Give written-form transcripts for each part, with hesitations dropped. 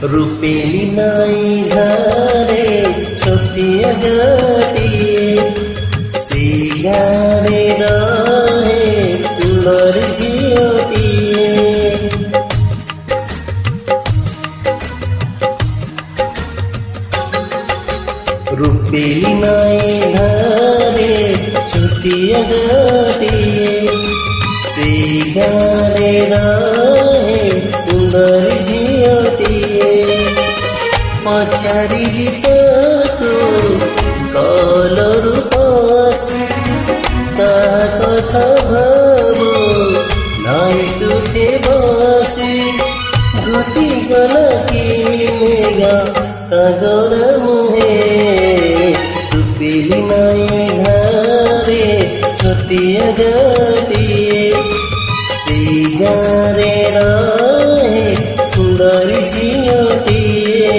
रूपेली नाई घरे छोटिया गोटिए सी गारे रहे सुंदर झियोटिए। रूपेली नाई घरे छोटिया गोटिए सी गारे रहे सुंदर झियोटिए। पचारिली ताको कलरु का कथा भाबो नाई तुठे बसी घुटी गला कि मेगा कागर मुहे। रूपेली नाई घरे छोटिया गोटिए सी गारे रहे सुंदर झियोटिए।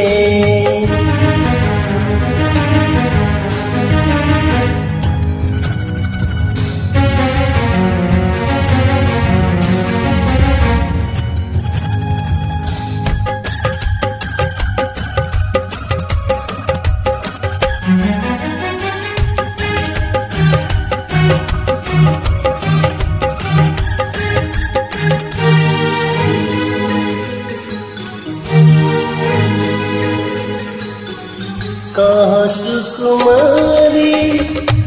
कह सुकुमारी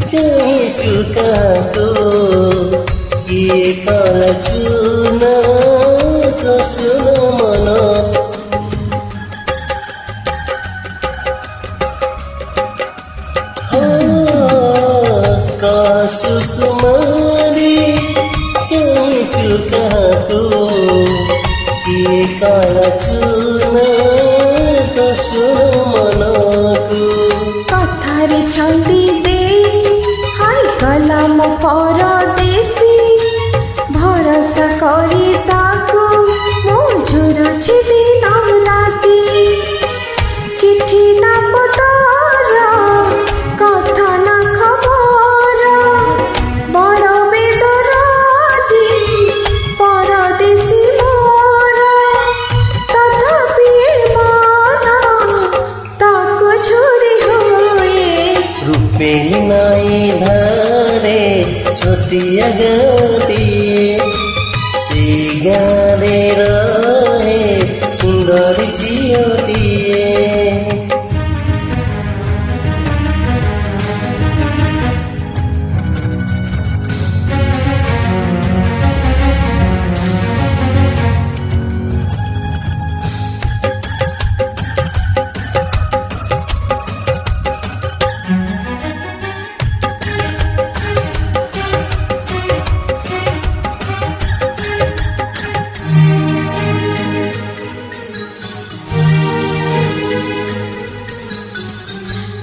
चाहे चुका तो किए काला चुना कसुन मन। कह सुकुमारी चाहे चुका तो किए काला चुना कसुन मन। कथारे छंदी दे हाय कलाम परदेसी भरोसा करी ताकू मुझुरुछि दिन राति। चिठी ना पतर कथा ना खबर बड़ बेदरदी परदेसी मोर। तथापि मन ताकू छुरी होए। रूपेली नाई घरे छोटिया गोटिए सी गारे रहे सुंदर झियोटिए।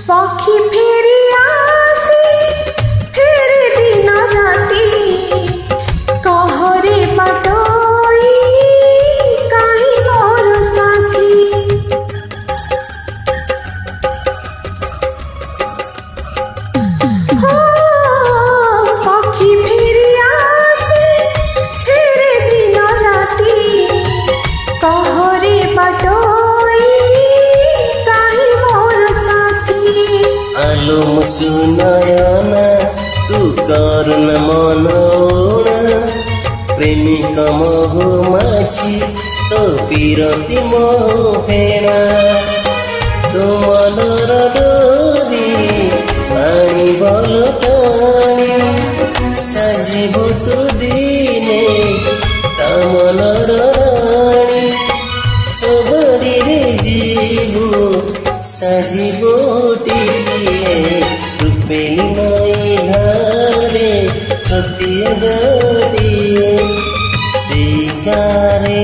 पक्षी फेरी आसी फेरे दिन राति कहरे बाटोई काहे मोर साथी। पक्षी फेरी आसी फेरे दिन राति कहरे बाटोई काहे मोर साथी। आलोम सुनयना तू करुण मनोना प्रेमिक मोह माझी तो बिरती मोह फेणा। तो मनर डोरी पानी बल टाणी साजिबो तो दिने ता मनर राणी। सबरी रे जीवो साजिबोटिए रूपेली नाई घरे छोटिया गोटिए सी गारे